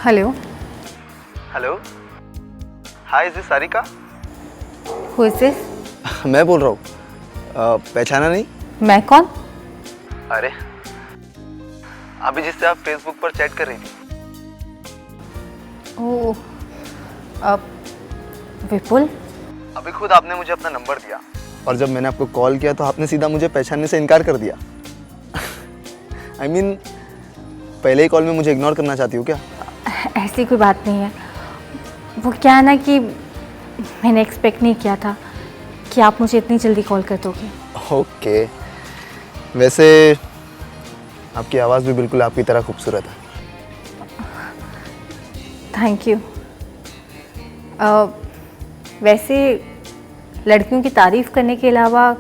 Hello. Hello, hi, is this Sarika? Who is this? मैं बोल रहा हूँ, पहचाना नहीं? मैं कौन? अरे, अभी जिससे आप फेसबुक पर चैट कर रही थी। ओह, अब विपुल। अभी खुद आपने मुझे अपना नंबर दिया और जब मैंने आपको कॉल किया तो आपने सीधा मुझे पहचानने से इनकार कर दिया। I mean, पहले ही कॉल में मुझे इग्नोर करना चाहती हो क्या? ऐसी कोई बात नहीं है। वो क्या है ना कि मैंने एक्सपेक्ट नहीं किया था कि आप मुझे इतनी जल्दी कॉल कर दोगे। ओके, वैसे आपकी आवाज़ भी बिल्कुल आपकी तरह खूबसूरत है। Thank you. वैसे लड़कियों की तारीफ करने के अलावा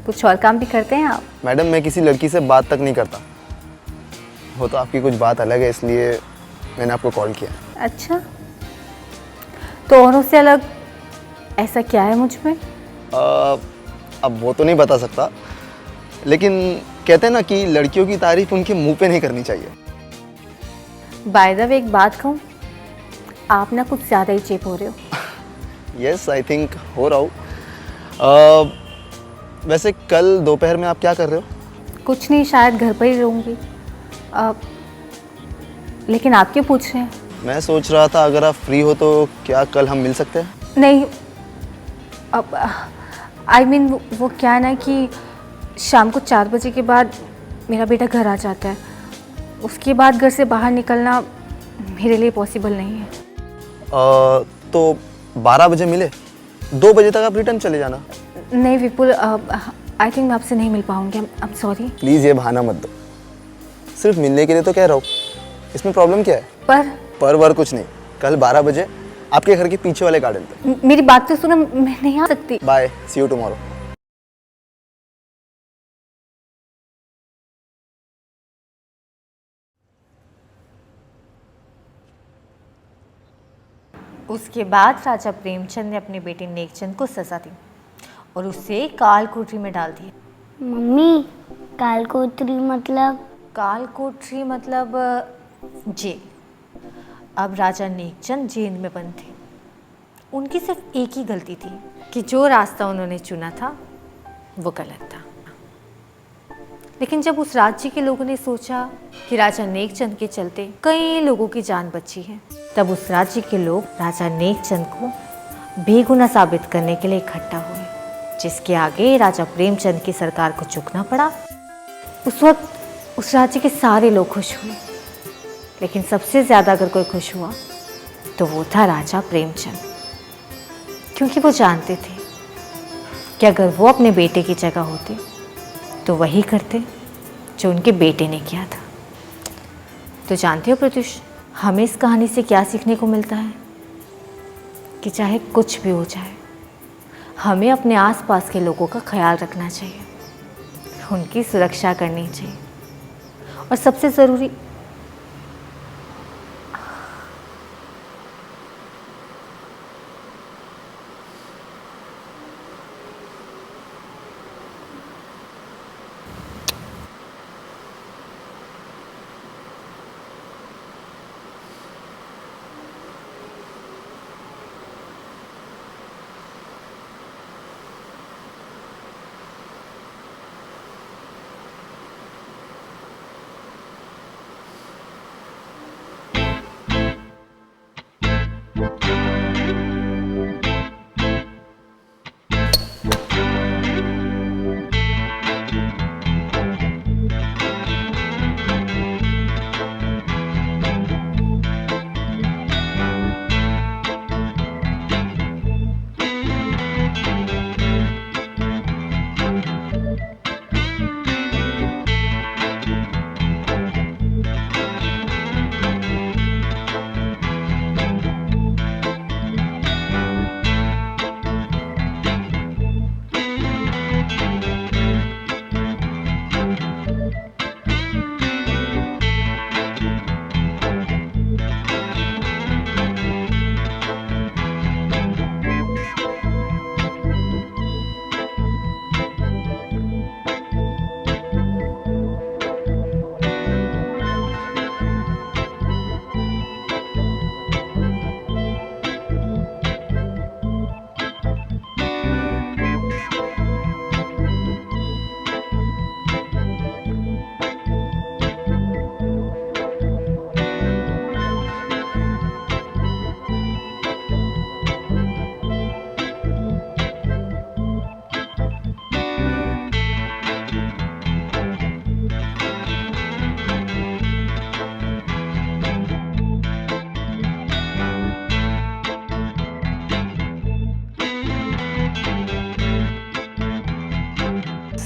कुछ और काम भी करते हैं आप? मैडम, मैं किसी लड़की से बात तक नहीं करता। वो तो आपकी कुछ बात अलग है, इसलिए मैंने आपको कॉल किया। अच्छा, तो औरों से अलग ऐसा क्या है मुझ में? अब वो तो नहीं बता सकता, लेकिन कहते हैं ना कि लड़कियों की तारीफ उनके मुंह पे नहीं करनी चाहिए। बाय द वे, एक बात कहूँ, आप ना कुछ ज़्यादा ही चीप हो रहे हो। यस, आई थिंक हो रहा हूँ। वैसे कल दोपहर में आप क्या कर रहे हो? कुछ नहीं, शायद घर पर ही रहूँगी। लेकिन आप क्यों पूछ रहे हैं? मैं सोच रहा था अगर आप फ्री हो तो क्या कल हम मिल सकते हैं? नहीं, अब आई मीन वो क्या है ना कि शाम को 4 बजे के बाद मेरा बेटा घर आ जाता है। उसके बाद घर से बाहर निकलना मेरे लिए पॉसिबल नहीं है। तो 12 बजे मिले, 2 बजे तक आप रिटर्न चले जाना। नहीं विपुल, आई थिंक मैं आपसे नहीं मिल पाऊँगी। आई एम सॉरी। प्लीज़ ये बहाना मत दो, सिर्फ मिलने के लिए तो कह रहा हूँ। इसमें प्रॉब्लम क्या है? पर वर कुछ नहीं। कल 12 बजे आपके घर के पीछे वाले गार्डन पे। मेरी बात तो सुनो, मैं नहीं आ सकती। Bye, see you tomorrow. उसके बाद राजा प्रेमचंद ने अपने बेटे नेकचंद को सजा दी और उसे काल कोठरी में डाल दिया। मम्मी, कालकोठरी मतलब? काल कोठरी मतलब जेल। अब राजा नेकचंद जेल में बंद थे। उनकी सिर्फ एक ही गलती थी कि जो रास्ता उन्होंने चुना था वो गलत था। लेकिन जब उस राज्य के लोगों ने सोचा कि राजा नेकचंद के चलते कई लोगों की जान बची है, तब उस राज्य के लोग राजा नेकचंद को बेगुनाह साबित करने के लिए इकट्ठा हुए, जिसके आगे राजा प्रेमचंद की सरकार को झुकना पड़ा। उस वक्त उस राज्य के सारे लोग खुश हुए, लेकिन सबसे ज़्यादा अगर कोई खुश हुआ तो वो था राजा प्रेमचंद, क्योंकि वो जानते थे कि अगर वो अपने बेटे की जगह होते तो वही करते जो उनके बेटे ने किया था। तो जानते हो प्रत्युष, हमें इस कहानी से क्या सीखने को मिलता है? कि चाहे कुछ भी हो जाए, हमें अपने आसपास के लोगों का ख्याल रखना चाहिए, उनकी सुरक्षा करनी चाहिए, और सबसे ज़रूरी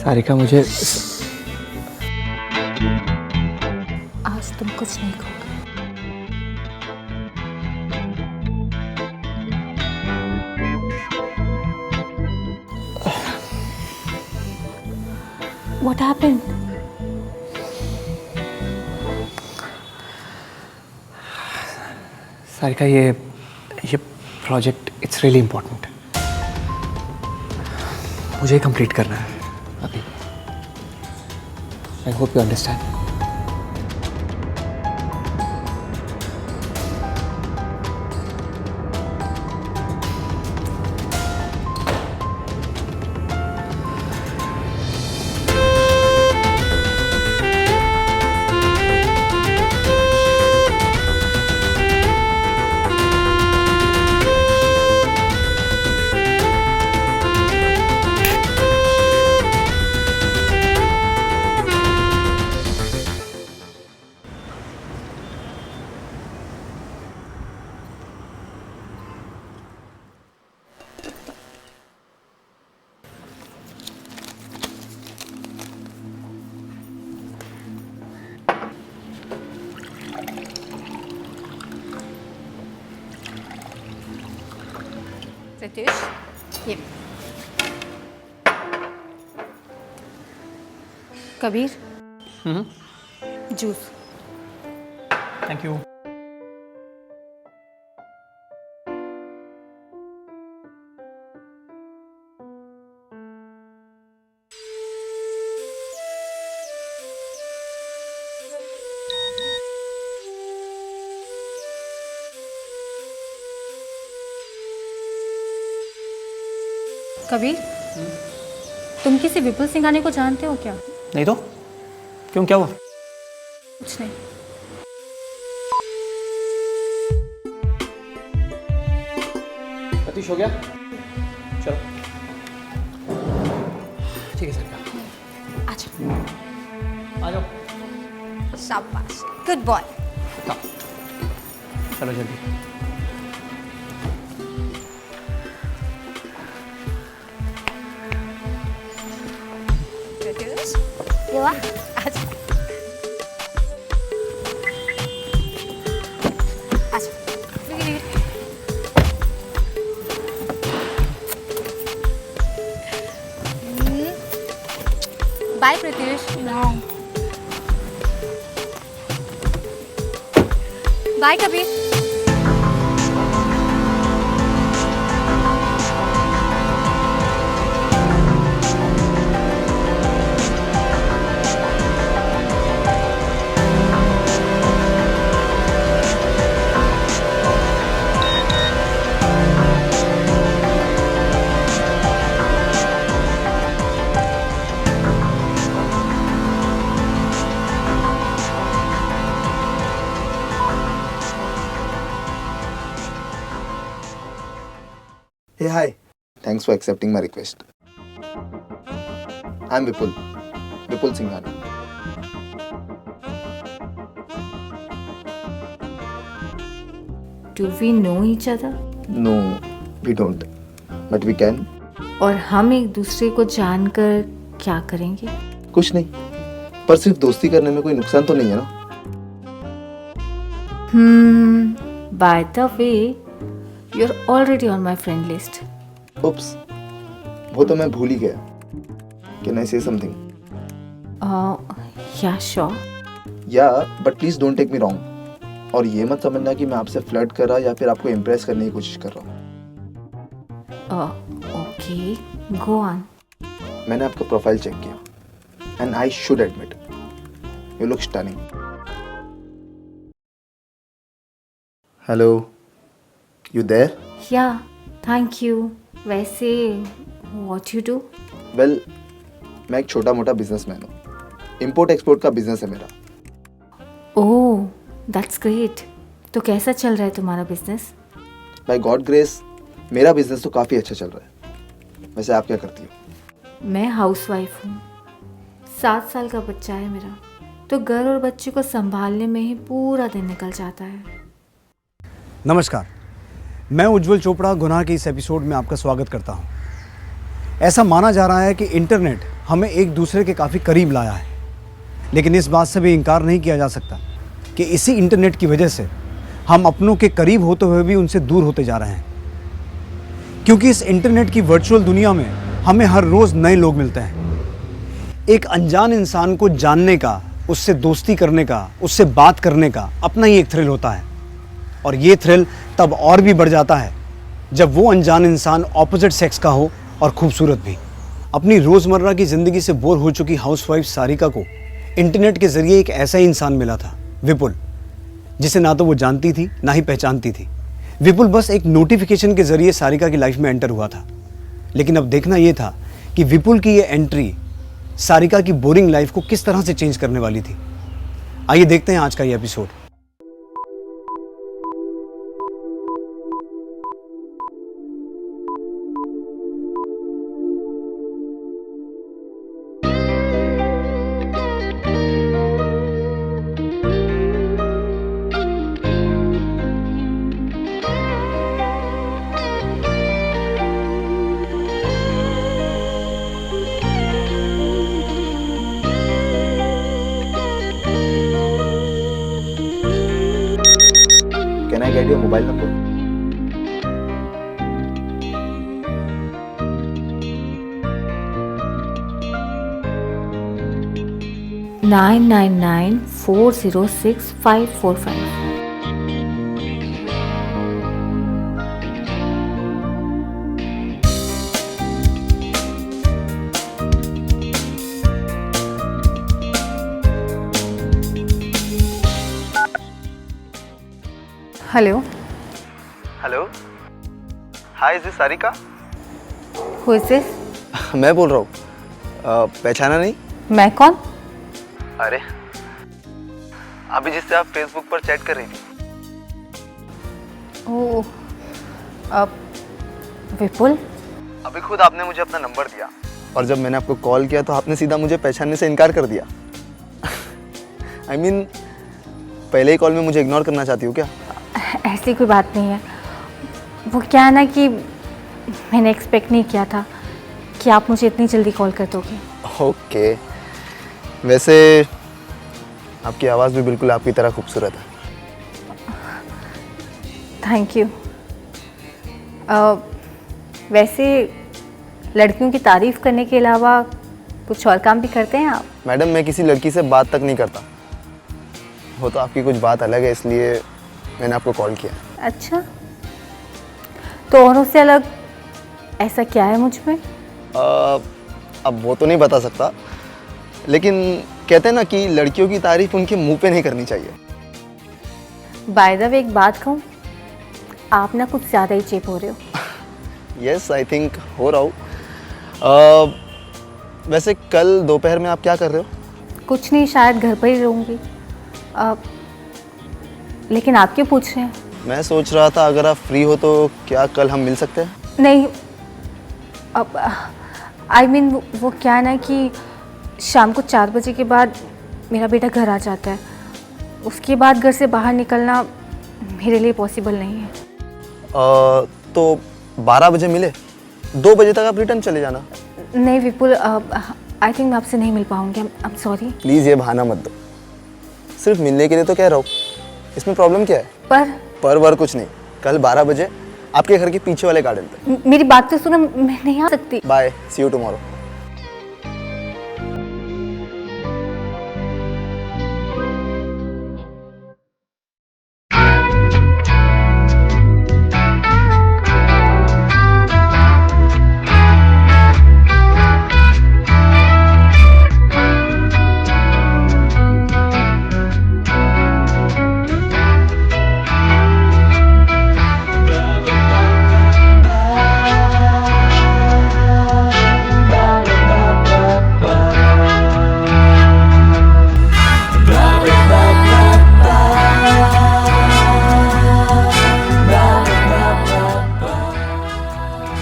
सारिका मुझे आज तुम कुछ नहीं कहोगे। What happened? सारिका ये प्रोजेक्ट इट्स रियली इम्पोर्टेंट, मुझे कंप्लीट करना है अभी। I hope you understand. Pratyush, ये Kabir, juice. Thank you. Kabir, तुम किसी विपुल सिंघानिया को जानते हो क्या? नहीं तो क्यों, क्या हुआ? कुछ नहीं। प्रत्युष हो गया? चलो ठीक है सारिका, अच्छा आ जाओ। शाबाश, गुड बॉय। हाँ चलो जल्दी। ये वाह, अच्छा bye Pratyush. Bye. Bye Kabir. Hey, hi. Thanks for accepting my request. I'm Vipul Singhani. Do we know each other? No, we don't. But we can. और हम एक दूसरे को जानकर क्या करेंगे? कुछ नहीं, पर सिर्फ दोस्ती करने में कोई नुकसान तो नहीं है ना? By the way, you're already on my friend list. Oops. वो तो मैं भूल ही गया. Can I say something? Yeah, sure. Yeah, but please don't take me wrong. और ये मत समझना कि मैं आपसे फ्लर्ट कर रहा या फिर आपको इम्प्रेस करने की कोशिश कर रहा हूँ. Okay, go on. मैंने आपका प्रोफाइल चेक किया. And I should admit, you look stunning. Hello, you there? Yeah, thank you. वैसे, what you do? Well, मैं एक छोटा मोटा बिजनेसमैन हूँ. इम्पोर्ट एक्सपोर्ट का बिजनेस है मेरा. Oh, that's great. तो कैसा चल रहा है तुम्हारा बिजनेस? बाय गॉड ग्रेस मेरा बिजनेस तो काफ़ी अच्छा चल रहा है. वैसे आप क्या करती हो? मैं हाउसवाइफ हूँ. 7 साल का बच्चा है मेरा, तो घर और बच्चे को संभालने में ही पूरा दिन निकल जाता है. नमस्कार, मैं उज्जवल चोपड़ा गुनाह के इस एपिसोड में आपका स्वागत करता हूं। ऐसा माना जा रहा है कि इंटरनेट हमें एक दूसरे के काफ़ी करीब लाया है, लेकिन इस बात से भी इनकार नहीं किया जा सकता कि इसी इंटरनेट की वजह से हम अपनों के करीब होते हुए भी उनसे दूर होते जा रहे हैं। क्योंकि इस इंटरनेट की वर्चुअल दुनिया में हमें हर रोज़ नए लोग मिलते हैं। एक अनजान इंसान को जानने का, उससे दोस्ती करने का, उससे बात करने का अपना ही एक थ्रिल होता है, और ये थ्रिल तब और भी बढ़ जाता है जब वो अनजान इंसान ऑपोजिट सेक्स का हो और खूबसूरत भी। अपनी रोज़मर्रा की ज़िंदगी से बोर हो चुकी हाउसवाइफ सारिका को इंटरनेट के ज़रिए एक ऐसा ही इंसान मिला था, विपुल, जिसे ना तो वो जानती थी ना ही पहचानती थी। विपुल बस एक नोटिफिकेशन के ज़रिए सारिका की लाइफ में एंटर हुआ था, लेकिन अब देखना ये था कि विपुल की ये एंट्री सारिका की बोरिंग लाइफ को किस तरह से चेंज करने वाली थी। आइए देखते हैं आज का ये episode. Can I get your mobile number? Nine 406 545। Hello, hello, hi, is this Sarika? Who is this? मैं बोल रहा हूँ, पहचाना नहीं? मैं कौन? अरे, अभी जिससे आप फेसबुक पर चैट कर रही थी। ओह, अब विपुल? अभी खुद आपने मुझे अपना नंबर दिया, और जब मैंने आपको कॉल किया तो आपने सीधा मुझे पहचानने से इनकार कर दिया। I mean, पहले ही कॉल में मुझे इग्नोर करना चाहती हो क्या? ऐसी कोई बात नहीं है। वो क्या है ना कि मैंने एक्सपेक्ट नहीं किया था कि आप मुझे इतनी जल्दी कॉल कर दोगे। ओके, वैसे आपकी आवाज़ भी बिल्कुल आपकी तरह खूबसूरत है। Thank you. वैसे लड़कियों की तारीफ़ करने के अलावा कुछ और काम भी करते हैं आप? मैडम, मैं किसी लड़की से बात तक नहीं करता। वो तो आपकी कुछ बात अलग है, इसलिए मैंने आपको कॉल किया। अच्छा, तो औरों से अलग ऐसा क्या है मुझ में? अब वो तो नहीं बता सकता, लेकिन कहते हैं ना कि लड़कियों की तारीफ उनके मुंह पे नहीं करनी चाहिए। बाय द वे, एक बात कहूँ, आप ना कुछ ज़्यादा ही चीप हो रहे हो। यस, आई थिंक हो रहा हूँ। वैसे कल दोपहर में आप क्या कर रहे हो? कुछ नहीं, शायद घर पर ही रहूँगी। लेकिन आप क्यों पूछ रहे हैं? मैं सोच रहा था अगर आप फ्री हो तो क्या कल हम मिल सकते हैं? नहीं, अब आई मीन वो क्या है ना कि शाम को 4 बजे के बाद मेरा बेटा घर आ जाता है। उसके बाद घर से बाहर निकलना मेरे लिए पॉसिबल नहीं है। तो 12 बजे मिले, 2 बजे तक आप रिटर्न चले जाना। नहीं विपुल, आई थिंक मैं आपसे नहीं मिल पाऊँगी। आई एम सॉरी। प्लीज़ ये बहाना मत दो, सिर्फ मिलने के लिए तो कह रहा हूँ। इसमें प्रॉब्लम क्या है? पर वर कुछ नहीं। कल 12 बजे आपके घर के पीछे वाले गार्डन पे। मेरी बात तो सुनो, मैं नहीं आ सकती। Bye, see you tomorrow.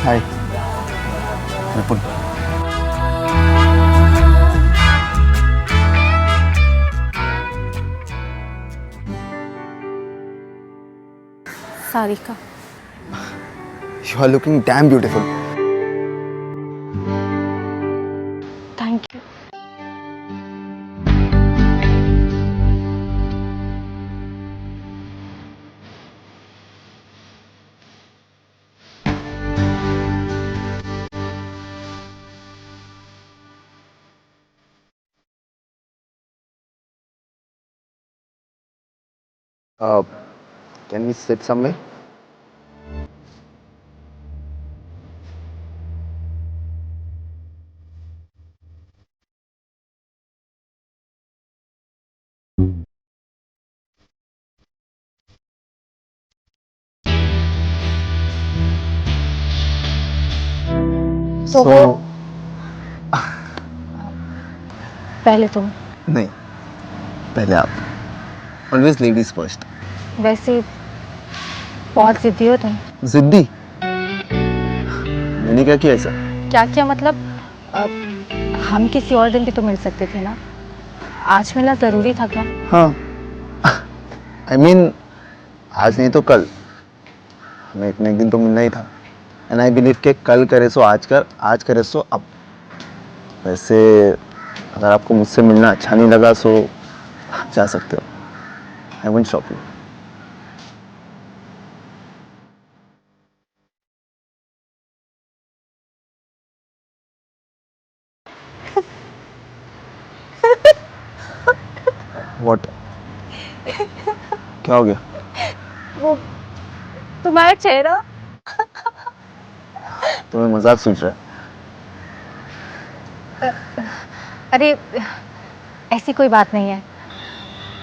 Hi Vipul. Sarika, You are looking damn beautiful. Thank can we sit somewhere? तो पहले तुम। नहीं, पहले आप। Always ladies first. वैसे बहुत जिद्दी हो तुम। जिद्दी? मैंने क्या किया ऐसा? क्या क्या मतलब? हम किसी और दिन भी तो मिल सकते थे ना, आज मिलना ज़रूरी था क्या? हाँ, I mean, आज नहीं तो कल, हमें एक न एक दिन तो मिलना ही था। एंड आई बिलीव कि कल करे सो आज कर, आज करे सो अब। वैसे अगर आपको मुझसे मिलना अच्छा नहीं लगा सो आप जा सकते हो। I won't stop you. What? क्या हो गया? वो तुम्हारा चेहरा। तुम्हें मजाक सूझ रहा है? अरे ऐसी कोई बात नहीं है।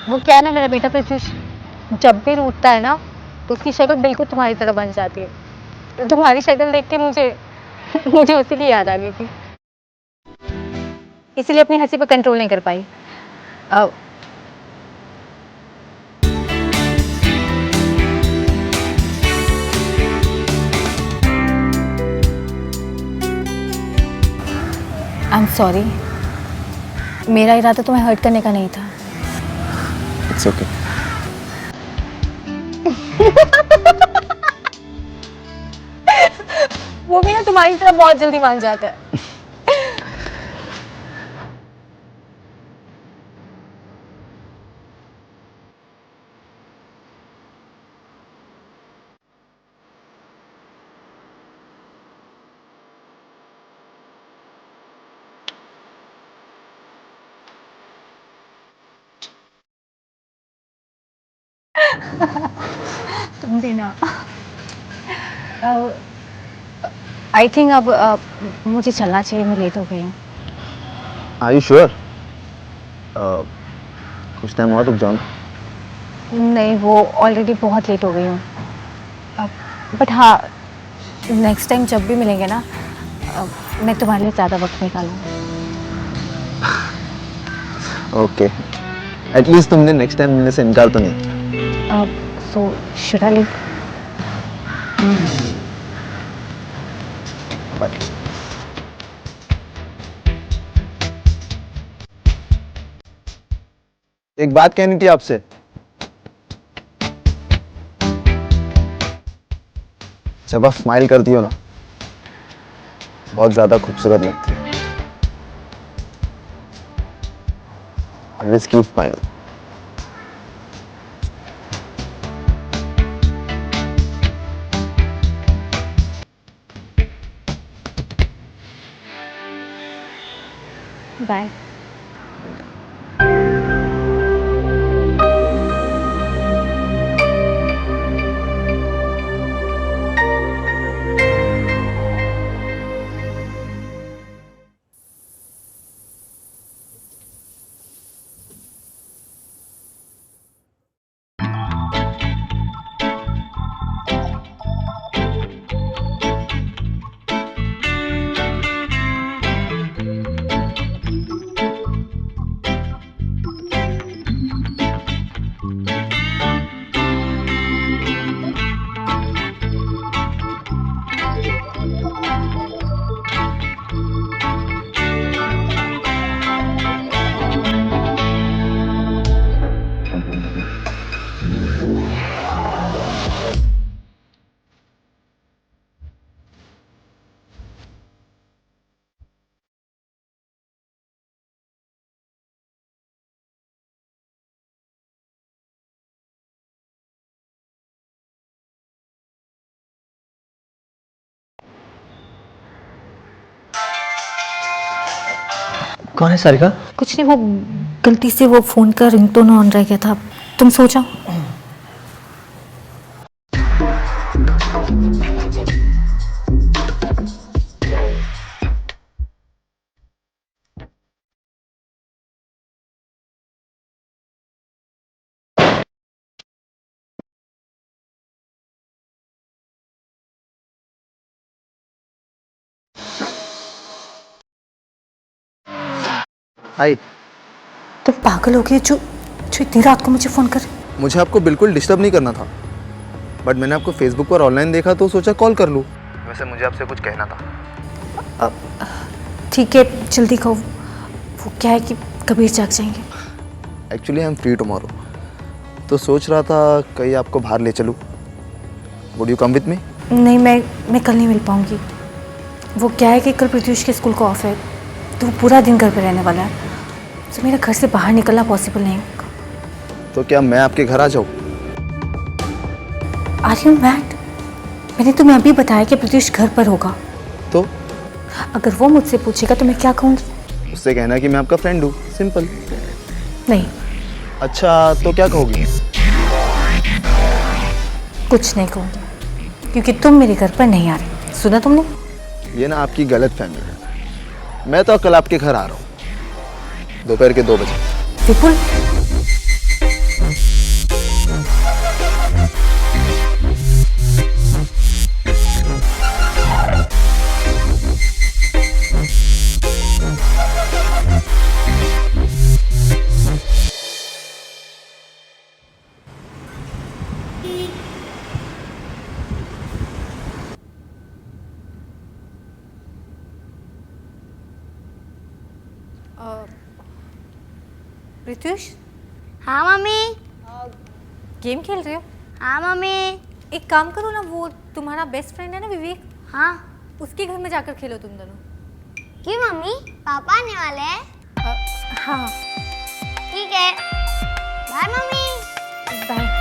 वो क्या है ना, मेरा बेटा प्रत्युष जब भी रोता है ना तो उसकी शक्ल बिल्कुल तुम्हारी तरह बन जाती है। तुम्हारी शक्ल देख के मुझे मुझे उसी की याद आ गई थी, इसलिए अपनी हंसी पर कंट्रोल नहीं कर पाई। आई एम सॉरी, मेरा इरादा तुम्हें हर्ट करने का नहीं था। It's okay. वो भी ना तुम्हारी तरह बहुत जल्दी मान जाता है। तुम देना। आई थिंक अब मुझे चलना चाहिए, मैं लेट हो गई हूँ। Are you sure? कुछ टाइम और रुक जाओ ना। नहीं, वो ऑलरेडी बहुत लेट हो गई हूँ। बट हाँ, नेक्स्ट टाइम जब भी मिलेंगे ना, मैं तुम्हारे लिए ज़्यादा वक्त निकालूंगी। ओके, एटलीस्ट तुमने नेक्स्ट टाइम मिलने से इनकार तो नहीं? So should I leave? Bye. एक बात कहनी थी आपसे। जब आप स्माइल करती हो ना, बहुत ज्यादा खूबसूरत लगती है। Always keep smiling. बाय। कौन है सारिका? कुछ नहीं, वो गलती से वो फ़ोन का रिंगटोन ऑन रह गया था। तुम सो जाओ। हाय। तुम पागल हो गए जो जो इतनी रात को मुझे फ़ोन कर। मुझे आपको बिल्कुल डिस्टर्ब नहीं करना था, बट मैंने आपको फेसबुक पर ऑनलाइन देखा तो सोचा कॉल कर लूँ। वैसे मुझे आपसे कुछ कहना था। ठीक है, जल्दी कहो। वो क्या है कि कबीर जाग जाएंगे। Actually I am free tomorrow, तो सोच रहा था कहीं आपको बाहर ले चलूँ। Would you come with me? नहीं, मैं कल नहीं मिल पाऊँगी। वो क्या है कि कल प्रत्युष के स्कूल का ऑफ है, तो वो पूरा दिन घर पे रहने वाला है, तो मेरा घर से बाहर निकलना पॉसिबल नहीं होगा। तो क्या मैं आपके घर आ जाऊँ? Are you mad? मैंने तुम्हें अभी बताया कि प्रत्युष घर पर होगा। तो अगर वो मुझसे पूछेगा तो मैं क्या कहूँगी? उससे कहना कि मैं आपका फ्रेंड हूँ, सिंपल। नहीं, अच्छा तो क्या कहोगी? कुछ नहीं कहूँगी, क्योंकि तुम मेरे घर पर नहीं आ रहे। सुना तुमने? ये ना आपकी गलत फहमी है। मैं तो कल आपके घर आ रहा हूँ दोपहर के 2 बजे। विपुल, प्रत्युष, हाँ मम्मी। गेम खेल रहे हो? हाँ मम्मी। एक काम करो ना, वो तुम्हारा बेस्ट फ्रेंड है ना विवेक, हाँ। उसके घर में जाकर खेलो तुम दोनों। क्यों मम्मी, पापा आने वाले हैं? हाँ। ठीक है, bye mummy. Bye.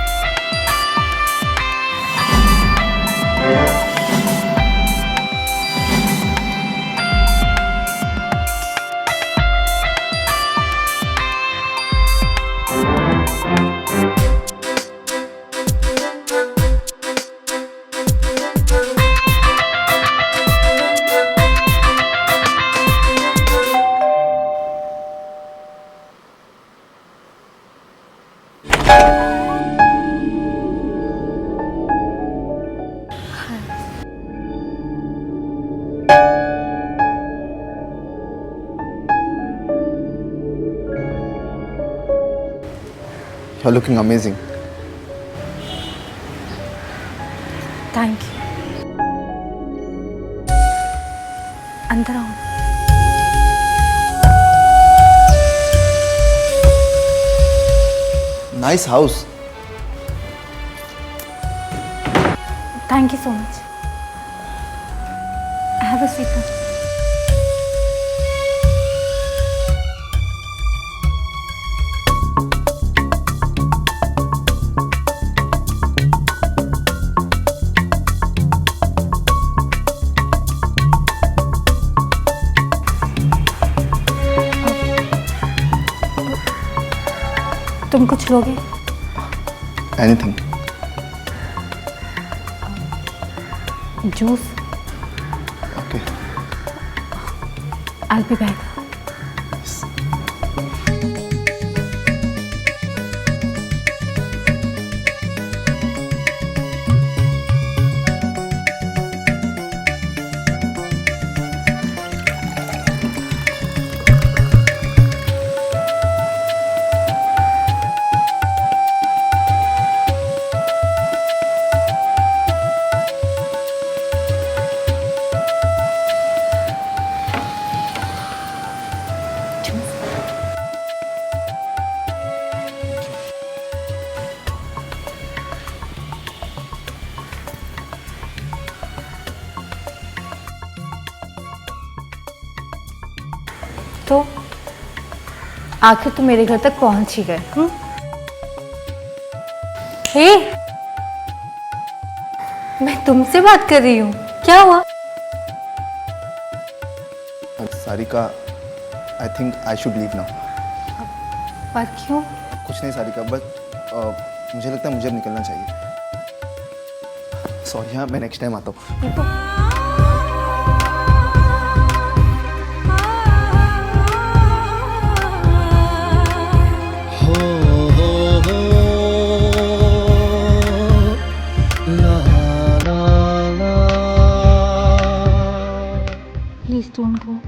You're looking amazing. Thank you. अंदर आओ। Nice house. Thank you so much. Have a seat. तुम कुछ लोगे? Anything. Juice? Okay. I'll be back. तो आखिर तुम मेरे घर तक पहुंच ही गए। हे, मैं तुमसे बात कर रही हूँ, क्या हुआ? Sarika, I think I should leave now. पर क्यों? कुछ नहीं सारिका, बस मुझे लगता है मुझे अब निकलना चाहिए। सॉरी हाँ, मैं नेक्स्ट टाइम आता हूँ। Please don't go.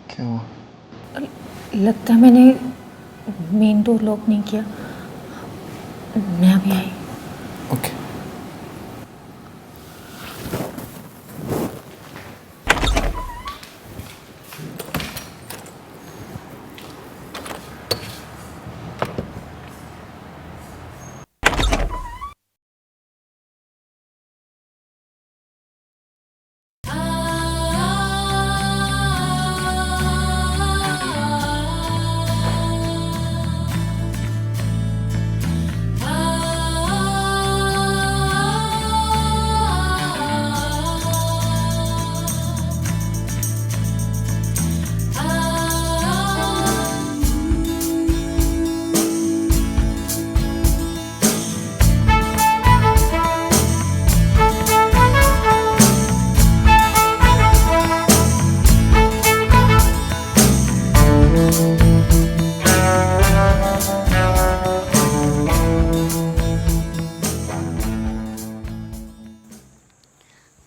क्या हुआ? लगता है मैंने मेन डोर लॉक नहीं किया। मैं अभी आई। ओके।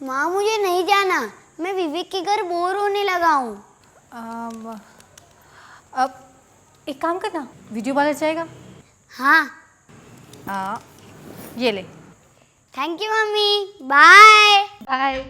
माँ मुझे नहीं जाना, मैं विवेक के घर बोर होने लगा हूँ। अब एक काम करना, वीडियो वाला जाएगा। हाँ। ये ले। Thank you mummy, bye. Bye.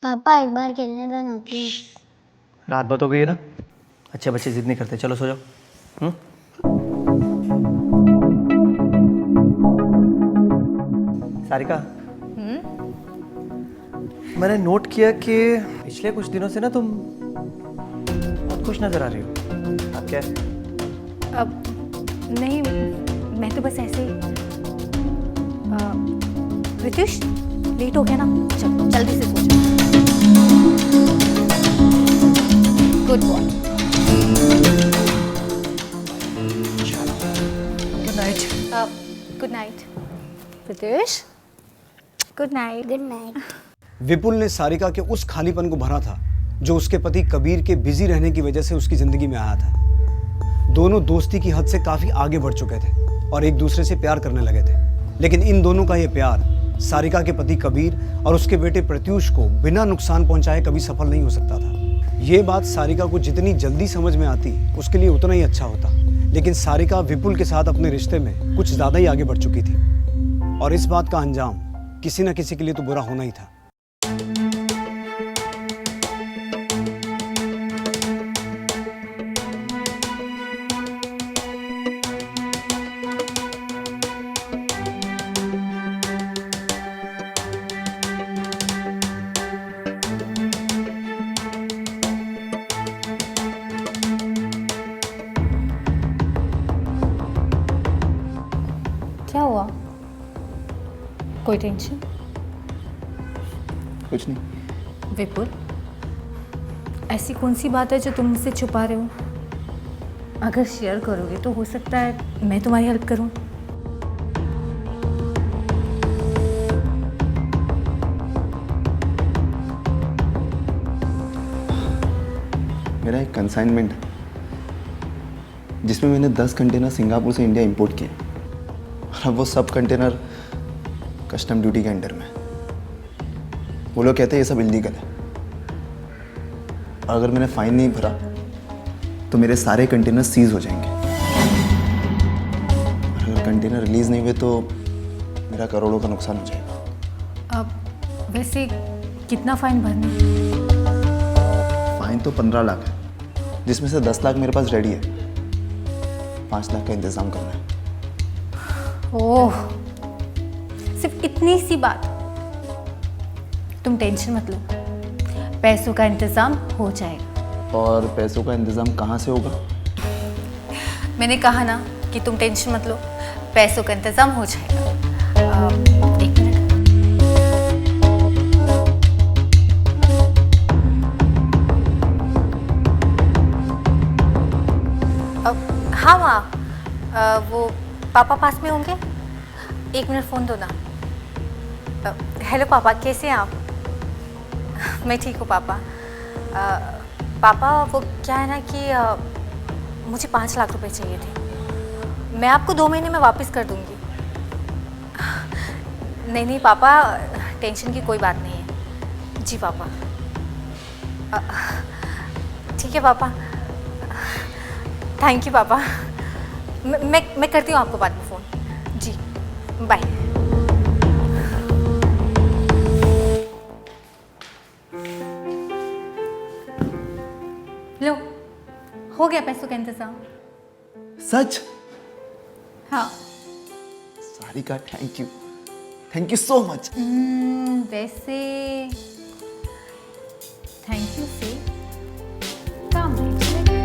पापा एक बार खेलने दो ना प्लीज। रात भर हो गई है ना, अच्छे बच्चे जिद नहीं करते, चलो सो जाओ। सारिका, मैंने नोट किया कि पिछले कुछ दिनों से ना तुम बहुत खुश नजर आ रही हो। आप क्या है? अब नहीं, मैं तो बस ऐसे ही। रितुष लेट हो गया ना, चल जल्दी से सो जा। Good boy. Good night. Good night Ritush. Good night. Good night. Vipul ने सारिका के उस खालीपन को भरा था जो उसके पति कबीर के बिजी रहने की वजह से उसकी जिंदगी में आया था। दोनों दोस्ती की हद से काफी आगे बढ़ चुके थे। और एक दूसरे से प्यार करने लगे थे। लेकिन इन दोनों का ये प्यार सारिका के पति कबीर और उसके बेटे प्रत्यूष को बिना नुकसान पहुंचाए कभी सफल नहीं हो सकता था। ये बात सारिका को जितनी जल्दी समझ में आती उसके लिए उतना ही अच्छा होता। लेकिन सारिका विपुल के साथ अपने रिश्ते में कुछ ज़्यादा ही आगे बढ़ चुकी थी और इस बात का अंजाम किसी न किसी के लिए तो बुरा होना ही था। क्या हुआ? कोई टेंशन? कुछ नहीं। विपुल, ऐसी कौन सी बात है जो तुम मुझसे छुपा रहे हो? अगर शेयर करोगे तो हो सकता है मैं तुम्हारी हेल्प करूं। मेरा एक कंसाइनमेंट है जिसमें मैंने 10 कंटेनर सिंगापुर से इंडिया इंपोर्ट किए और अब वो सब कंटेनर कस्टम ड्यूटी के अंडर में है। वो लोग कहते हैं ये सब इलीगल है और अगर मैंने फाइन नहीं भरा तो मेरे सारे कंटेनर सीज हो जाएंगे। और अगर कंटेनर रिलीज नहीं हुए तो मेरा करोड़ों का नुकसान हो जाएगा। अब वैसे कितना फाइन भरना है? फाइन तो 15 लाख है, जिसमें से 10 लाख मेरे पास रेडी है। 5 लाख का इंतजाम करना है। ओह, सिर्फ इतनी सी बात। तुम टेंशन मत लो, पैसों का इंतजाम हो जाएगा। और पैसों का इंतजाम कहाँ से होगा? मैंने कहा ना कि तुम टेंशन मत लो, पैसों का इंतजाम हो जाएगा। एक मिनट। हाँ माँ, वो पापा पास में होंगे? 1 मिनट फ़ोन दो ना। हेलो पापा, कैसे हैं आप? मैं ठीक हूँ पापा। पापा वो क्या है ना कि मुझे 5 लाख रुपए चाहिए थे। मैं आपको 2 महीने में वापस कर दूँगी। नहीं नहीं पापा, टेंशन की कोई बात नहीं है। जी पापा। ठीक है पापा, थैंक यू पापा। मैं करती हूँ आपको बाद में फ़ोन। जी बाय। लो, हो गया पैसों का इंतजाम। सच? हाँ। Sarika, thank you so much. वैसे थैंक यू से काम नहीं चलेगा।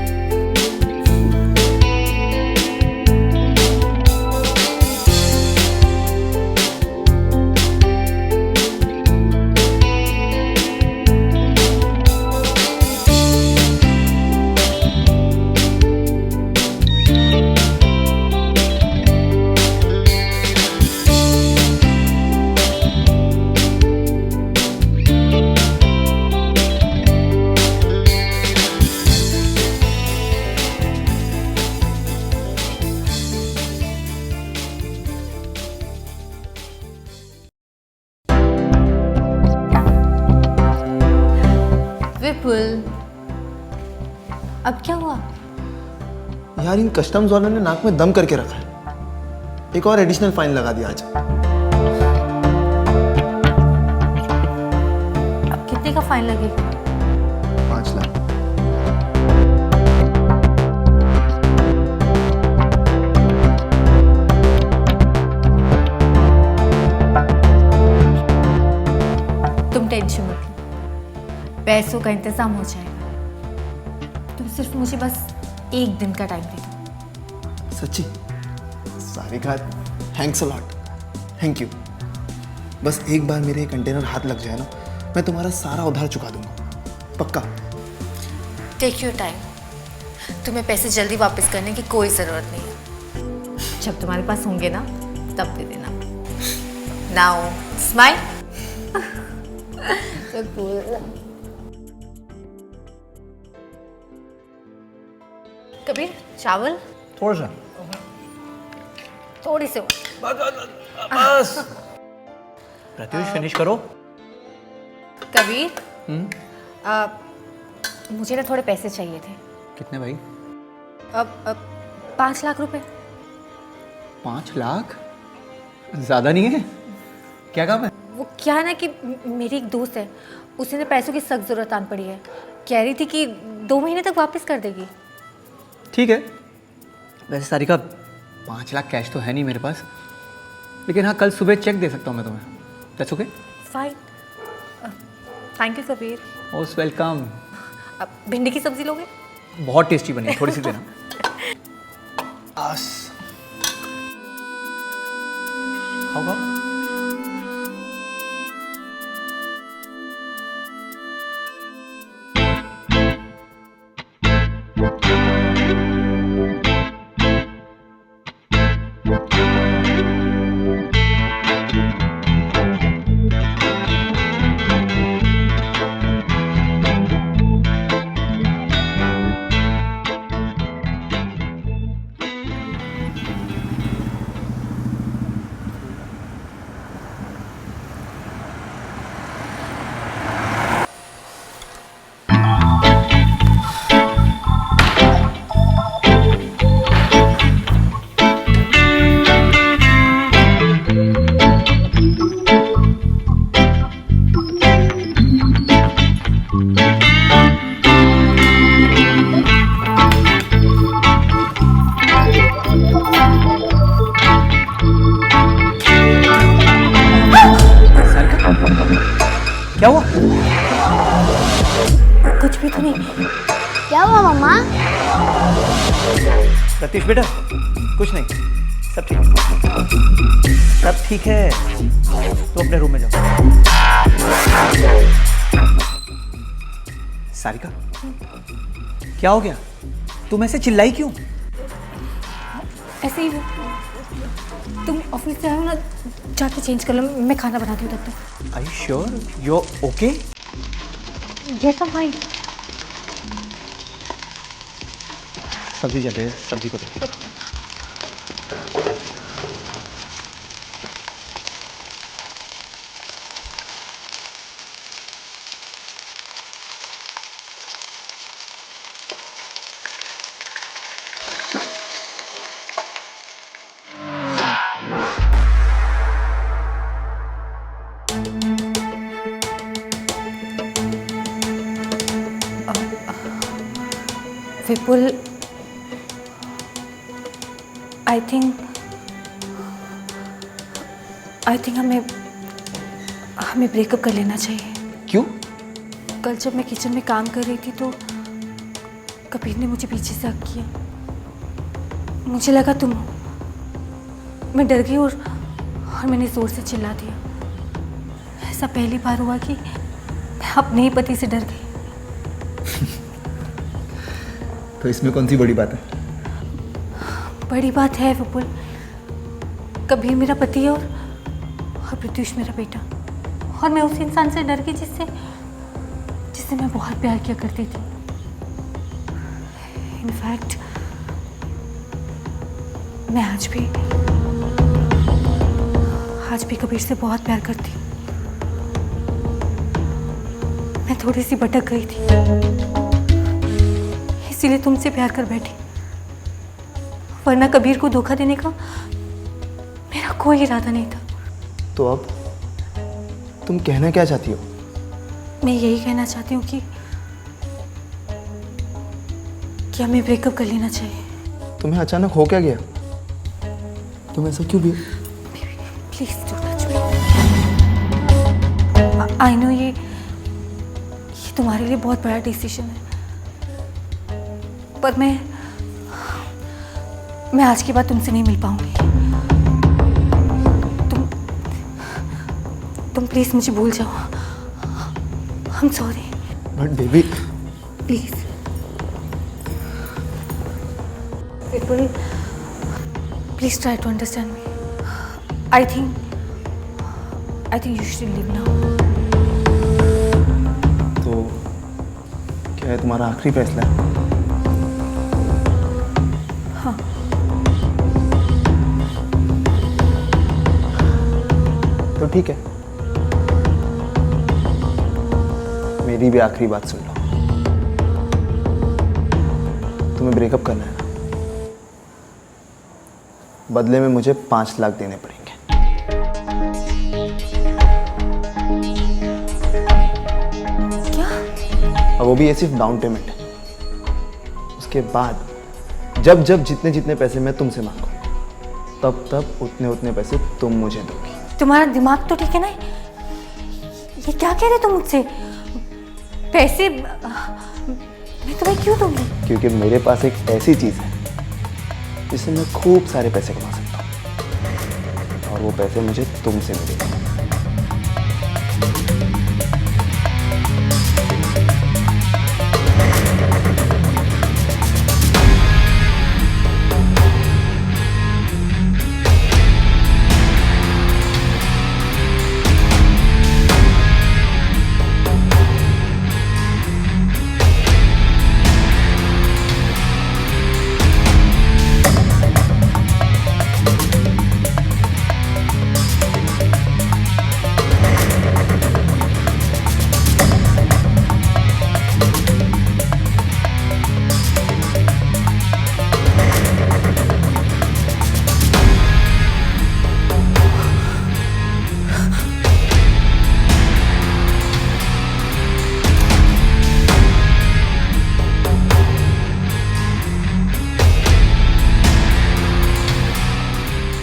विपुल, अब क्या हुआ? यार इन कस्टम्स वालों ने नाक में दम करके रखा है। एक और एडिशनल फाइन लगा दिया आज। अब कितने का फाइन लगेगा? 5 लाख। तुम टेंशन मत लो, पैसों का इंतजाम हो जाएगा। तुम सिर्फ मुझे बस 1 दिन का टाइम दे दो। सच्ची? Sarika, thanks a lot. Thank you. बस एक बार मेरे कंटेनर हाथ लग जाए ना, मैं तुम्हारा सारा उधार चुका दूंगा, पक्का। टेक योर टाइम, तुम्हें पैसे जल्दी वापस करने की कोई ज़रूरत नहीं है। जब तुम्हारे पास होंगे ना तब दे देना। Now smile. कबीर, चावल? थोड़ा सा। थोड़ी सी और। बस प्रत्युष फिनिश करो। कबीर, मुझे ना थोड़े पैसे चाहिए थे। कितने भाई? अब 5 लाख रुपए। 5 लाख ज्यादा नहीं है? क्या काम है? वो क्या है ना कि मेरी एक दोस्त है, उसे ना पैसों की सख्त ज़रूरत आन पड़ी है। कह रही थी कि 2 महीने तक वापस कर देगी। ठीक है। वैसे सारिका 5 लाख कैश तो है नहीं मेरे पास, लेकिन हाँ कल सुबह चेक दे सकता हूँ मैं तुम्हें। That's okay? Fine. Thank you Kabir. Most welcome. अब भिंडी की सब्जी लोगे? बहुत टेस्टी बनी है, थोड़ी सी देना। बस खाओ खाओ। क्या हुआ? कुछ भी तो नहीं। क्या हुआ मम्मा? सतीश बेटा कुछ नहीं, सब ठीक है, सब ठीक है। तो अपने रूम में जाओ। सारिका क्या हो गया? तुम ऐसे चिल्लाई क्यों? ऐसे ही वो, तुम ऑफिस से आए हो ना, जाके चेंज कर लो, मैं खाना बनाती हूँ तब तक। Are you sure you're okay? Yes, I'm fine. सब्जी चल रही है, सब्जी को दे। विपुल, आई थिंक हमें ब्रेकअप कर लेना चाहिए। क्यों? कल जब मैं किचन में काम कर रही थी तो कबीर ने मुझे पीछे से हक किया। मुझे लगा तुम हो। मैं डर गई और मैंने ज़ोर से चिल्ला दिया। ऐसा पहली बार हुआ कि मैं अपने ही पति से डर गई। तो इसमें कौन सी बड़ी बात है? बड़ी बात है विपुल, कबीर मेरा पति है और प्रत्युष मेरा बेटा, और मैं उस इंसान से डर गई जिससे मैं बहुत प्यार किया करती थी। इनफैक्ट मैं आज भी कबीर से बहुत प्यार करती हूँ। मैं थोड़ी सी भटक गई थी, इसीलिए तुमसे प्यार कर बैठी, वरना कबीर को धोखा देने का मेरा कोई इरादा नहीं था। तो अब तुम कहना क्या चाहती हो? मैं यही कहना चाहती हूँ कि हमें ब्रेकअप कर लेना चाहिए। तुम्हें अचानक हो क्या गया? तुम ऐसा क्यों भी? Please do touch me. I know ये तुम्हारे लिए बहुत बड़ा डिसीजन है, पर मैं आज के बाद तुमसे नहीं मिल पाऊंगी। तुम प्लीज मुझे भूल जाओ। I am sorry. But baby, please Vipul, please try to understand me. I think you should leave now. तो क्या है तुम्हारा आखिरी फैसला? हाँ। ठीक है, मेरी भी आखिरी बात सुन लो। तुम्हें ब्रेकअप करना है ना, बदले में मुझे 5 लाख देने पड़ेंगे। क्या? और वो भी ये सिर्फ डाउन पेमेंट है। उसके बाद जब जब जितने जितने पैसे मैं तुमसे मांगू, तब तब उतने उतने पैसे तुम मुझे दोगी। तुम्हारा दिमाग तो ठीक है ना? ये क्या कह रहे तुम मुझसे? पैसे मैं तुम्हें क्यों दूंगी? क्योंकि मेरे पास एक ऐसी चीज़ है जिससे मैं खूब सारे पैसे कमा सकता हूँ, और वो पैसे मुझे तुमसे मिलेंगे।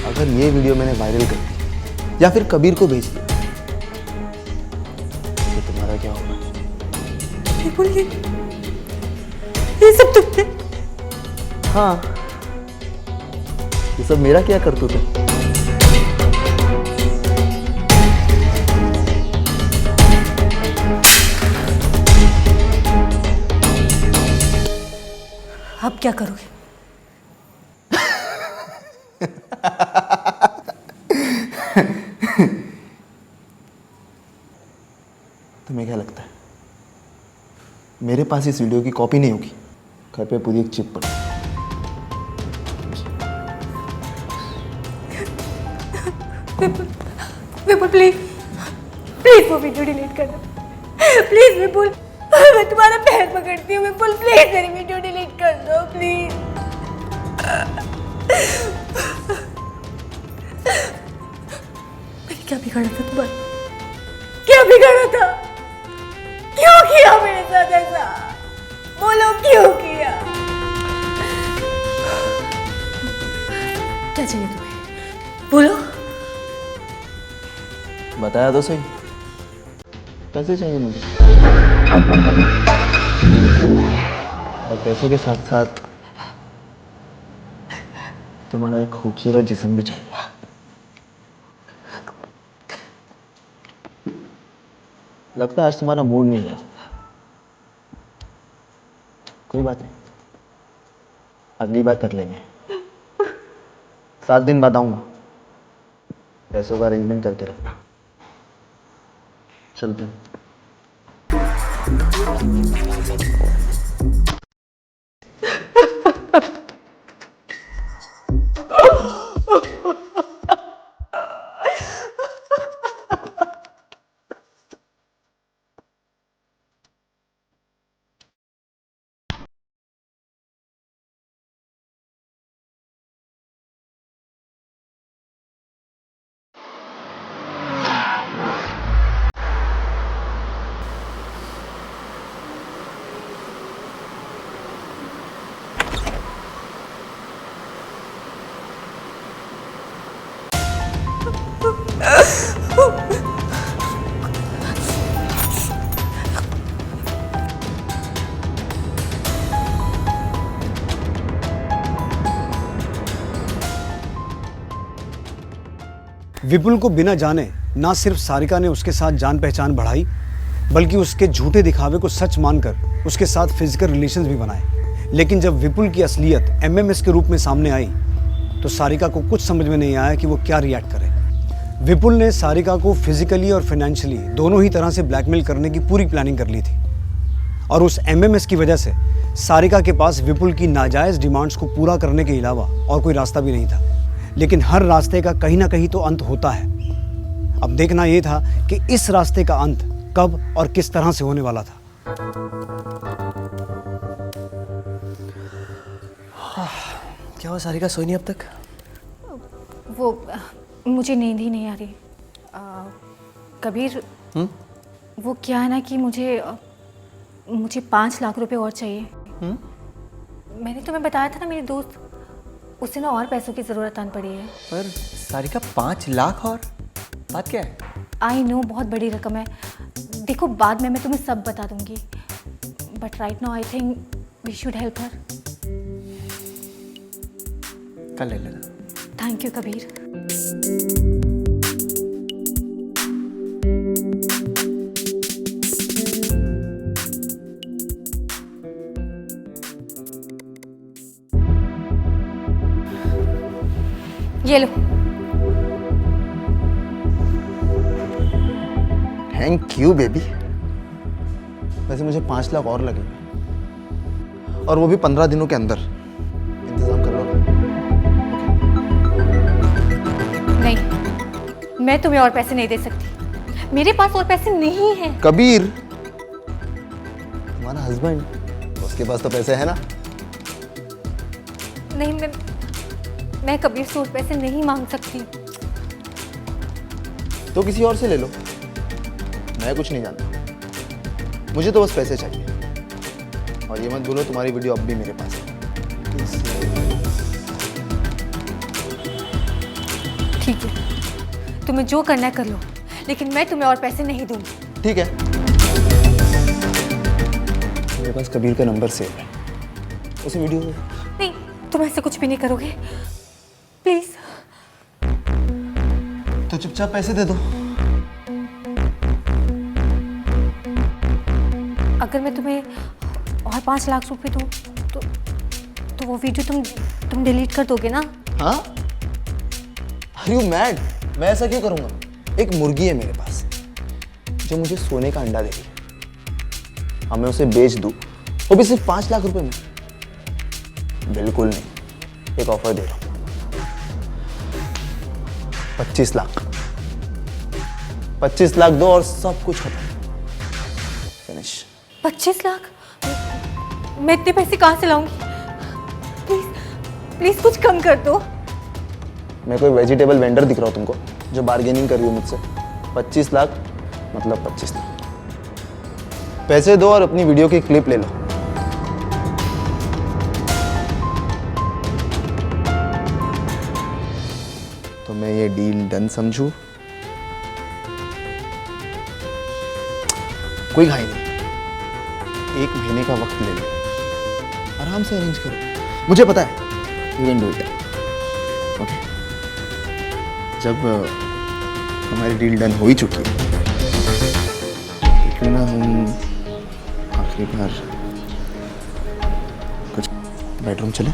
अगर ये वीडियो मैंने वायरल कर दी या फिर कबीर को भेज दिया तो तुम्हारा क्या होगा? ये सब तुमने? हाँ, ये सब मेरा क्या करतूत है? अब क्या करोगे? तुम्हें क्या लगता है मेरे पास इस वीडियो की कॉपी नहीं होगी? घर पे पूरी एक चिप पड़ी। विपुल प्लीज प्लीज वो वीडियो डिलीट कर दो। प्लीज विपुल, मैं तुम्हारा पैर पकड़ती हूँ। विपुल प्लीज मेरी वीडियो डिलीट कर दो प्लीज। मैंने क्या बिगाड़ा था तुम्हारा? क्या बिगाड़ा था? क्यों किया मेरे साथ ऐसा? बोलो क्यों किया? क्या चाहिए तुम्हें? बोलो। बताया तो सही, पैसे चाहिए मुझे, और पैसों के साथ साथ तुम्हारा एक खूबसूरत जिस्म भी चाहिए। लगता है आज तुम्हारा मूड नहीं है। कोई बात नहीं, अगली बार कर लेंगे। 7 दिन बाद आऊंगा, पैसों का अरेंजमेंट करके रखना। चलते हैं। विपुल को बिना जाने ना सिर्फ सारिका ने उसके साथ जान पहचान बढ़ाई, बल्कि उसके झूठे दिखावे को सच मानकर उसके साथ फिजिकल रिलेशंस भी बनाए। लेकिन जब विपुल की असलियत एमएमएस के रूप में सामने आई तो सारिका को कुछ समझ में नहीं आया कि वो क्या रिएक्ट करे। विपुल ने सारिका को फिजिकली और फाइनेंशियली दोनों ही तरह से ब्लैकमेल करने की पूरी प्लानिंग कर ली थी, और उस एमएमएस की वजह से सारिका के पास विपुल की नाजायज़ डिमांड्स को पूरा करने के अलावा और कोई रास्ता भी नहीं था। लेकिन हर रास्ते का कहीं ना कहीं तो अंत होता है, अब देखना ये था कि इस रास्ते का अंत कब और किस तरह से होने वाला था। क्या हुआ सारिका, सोई नहीं अब तक? वो मुझे नींद ही नहीं आ रही। कबीर, वो क्या है ना कि मुझे 5 लाख रुपए और चाहिए। मैंने तुम्हें बताया था ना, मेरी दोस्त, उसे ना और पैसों की ज़रूरत आन पड़ी है। पर सारिका 5 लाख और बात क्या है? आई नो बहुत बड़ी रकम है। देखो बाद में मैं तुम्हें सब बता दूंगी, but right now I think we should help her. कल ले लेना। Thank you Kabir. ये लो। Thank you baby. वैसे मुझे 5 लाख और लगे, और वो भी 15 दिनों के अंदर। इंतजाम कर लो। नहीं, मैं तुम्हें और पैसे नहीं दे सकती। मेरे पास और पैसे नहीं हैं। कबीर, तुम्हारा हस्बैंड, उसके पास तो पैसे है ना। नहीं, मैं कबीर से और पैसे नहीं मांग सकती। तो किसी और से ले लो, मैं कुछ नहीं जानता। मुझे तो बस पैसे चाहिए। और ये मत भूलो, तुम्हारी वीडियो अब भी मेरे पास है। ठीक है, तुम्हें जो करना है कर लो, लेकिन मैं तुम्हें और पैसे नहीं दूंगी। ठीक है, मेरे पास कबीर का नंबर सेव है, उसे वीडियो दो। नहीं, तुम ऐसे कुछ भी नहीं करोगे, प्लीज। तो चुपचाप पैसे दे दो। अगर मैं तुम्हें और 5 लाख रुपए दूं तो वो वीडियो तुम डिलीट कर दोगे ना? हाँ? Are you mad? मैं ऐसा क्यों करूंगा? एक मुर्गी है मेरे पास जो मुझे सोने का अंडा दे रही है। अब मैं उसे बेच दूं, वो भी सिर्फ 5 लाख रुपए में? बिल्कुल नहीं। एक ऑफर दे रहा हूं, 25 लाख। 25 लाख दो और सब कुछ खत्म। फिनिश। 25 लाख? मैं इतने पैसे कहाँ से लाऊंगी? प्लीज प्लीज कुछ कम कर दो। मैं कोई वेजिटेबल वेंडर दिख रहा हूँ तुमको जो बार्गेनिंग कर रही हो मुझसे? 25 लाख मतलब 25 लाख। पैसे दो और अपनी वीडियो की क्लिप ले लो। तो मैं ये डील डन समझूं? कोई घाई नहीं, 1 महीने का वक्त ले लो, आराम से अरेंज करो। मुझे पता है you can do it. Okay, जब हमारी डील डन हो ही चुकी है, तो क्यों ना हम आखिरी बार कुछ बेडरूम चले?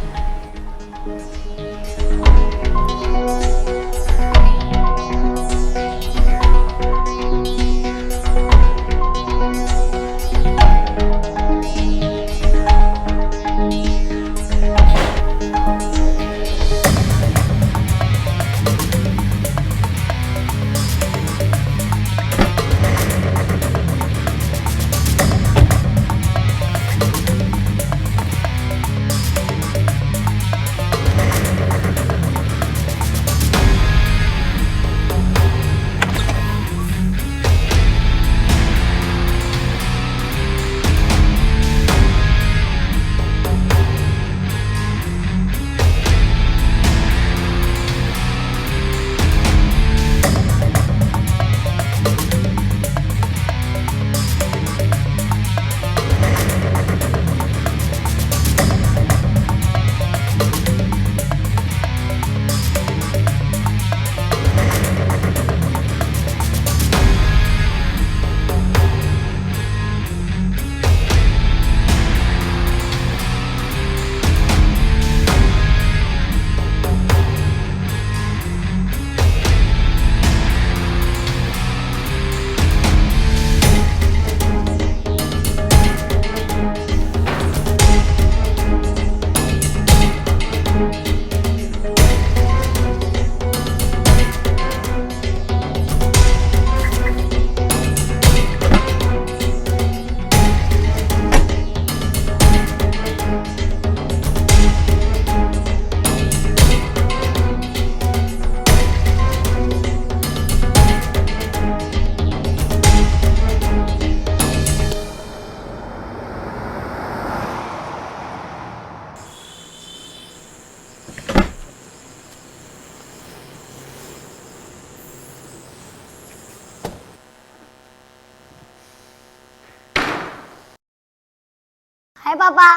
पापा।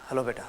हेलो बेटा।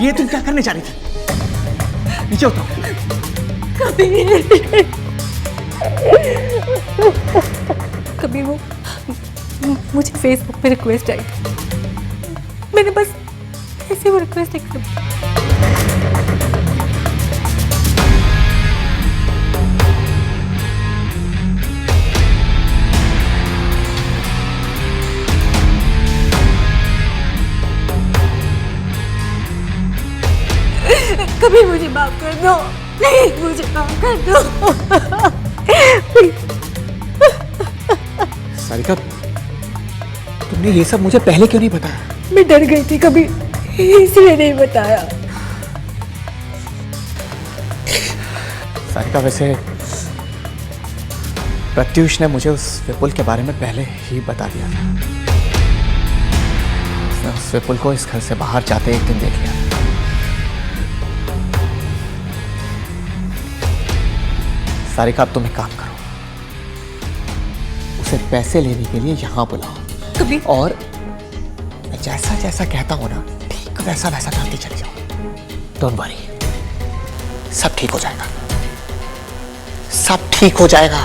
ये तुम क्या करने जा रही थी? नीचे उतरो। कभी वो मुझे फेसबुक पे रिक्वेस्ट आई, मैंने बस ऐसे वो रिक्वेस्ट एक्सेप्ट। कभी मुझे माफ कर दो, प्लीज मुझे माफ कर दो। सारिका, तुमने ये सब मुझे पहले क्यों नहीं बताया? मैं डर गई थी कभी, इसलिए नहीं बताया। सारिका, वैसे प्रत्युष ने मुझे उस विपुल के बारे में पहले ही बता दिया था। उसने उस विपुल को इस घर से बाहर जाते एक दिन देख लिया। सारिका, अब तुम एक काम करो, उसे पैसे लेने के लिए यहां बुलाओ कभी, और मैं जैसा जैसा कहता हूं ना, ठीक वैसा वैसा करती चली जाओ। डोंट वरी, सब ठीक हो जाएगा, सब ठीक हो जाएगा।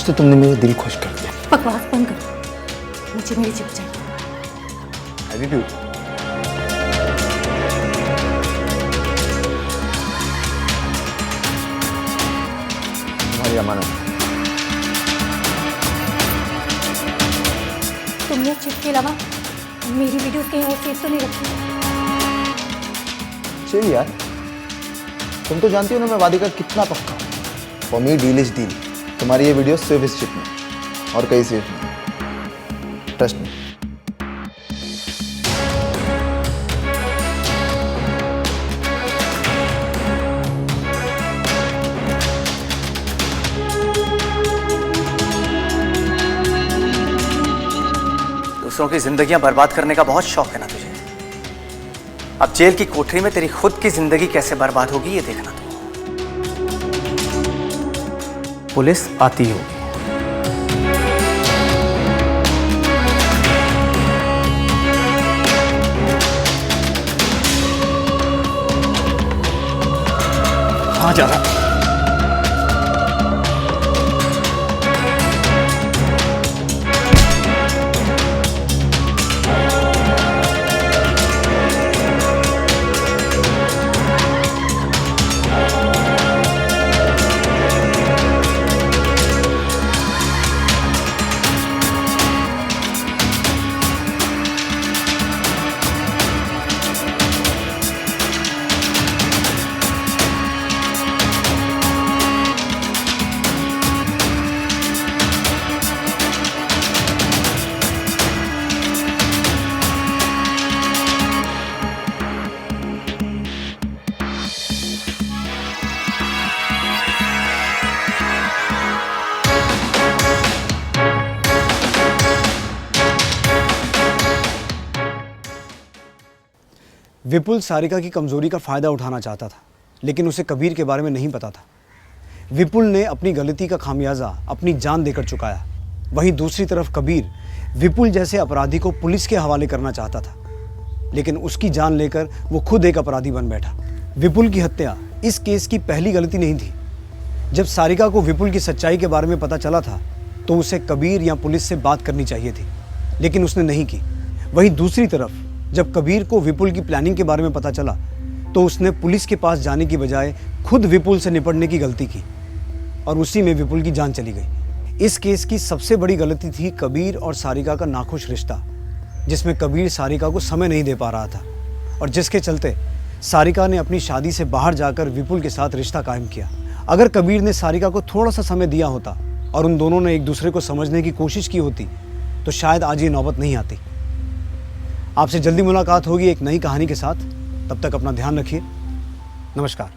आज तो तुमने मेरा दिल खुश कर दिया। बकवास बंद करो, मुझे मेरी चिप चाहिए। एटीट्यूड। तुम्हारी अमानत। तुमने चिप के अलावा मेरी वीडियोस कहीं और सेव तो नहीं रखी? चल यार, तुम तो जानती हो ना मैं वादी का कितना पक्का हूँ। For me deal is deal. तुम्हारी ये वीडियो सेफ इस चिप में और कहीं सेफ नहीं। Trust me. दूसरों की जिंदगियां बर्बाद करने का बहुत शौक है ना तुझे? अब जेल की कोठरी में तेरी खुद की जिंदगी कैसे बर्बाद होगी ये देखना तू। पुलिस आती होगी। कहाँ जा रहा? विपुल सारिका की कमजोरी का फायदा उठाना चाहता था, लेकिन उसे कबीर के बारे में नहीं पता था। विपुल ने अपनी गलती का खामियाजा अपनी जान देकर चुकाया। वहीं दूसरी तरफ कबीर विपुल जैसे अपराधी को पुलिस के हवाले करना चाहता था, लेकिन उसकी जान लेकर वो खुद एक अपराधी बन बैठा। विपुल की हत्या इस केस की पहली गलती नहीं थी। जब सारिका को विपुल की सच्चाई के बारे में पता चला था तो उसे कबीर या पुलिस से बात करनी चाहिए थी, लेकिन उसने नहीं की। वहीं दूसरी तरफ जब कबीर को विपुल की प्लानिंग के बारे में पता चला तो उसने पुलिस के पास जाने की बजाय खुद विपुल से निपटने की गलती की और उसी में विपुल की जान चली गई। इस केस की सबसे बड़ी गलती थी कबीर और सारिका का नाखुश रिश्ता, जिसमें कबीर सारिका को समय नहीं दे पा रहा था और जिसके चलते सारिका ने अपनी शादी से बाहर जाकर विपुल के साथ रिश्ता कायम किया। अगर कबीर ने सारिका को थोड़ा सा समय दिया होता और उन दोनों ने एक दूसरे को समझने की कोशिश की होती तो शायद आज ये नौबत नहीं आती। आपसे जल्दी मुलाकात होगी एक नई कहानी के साथ। तब तक अपना ध्यान रखिए। नमस्कार।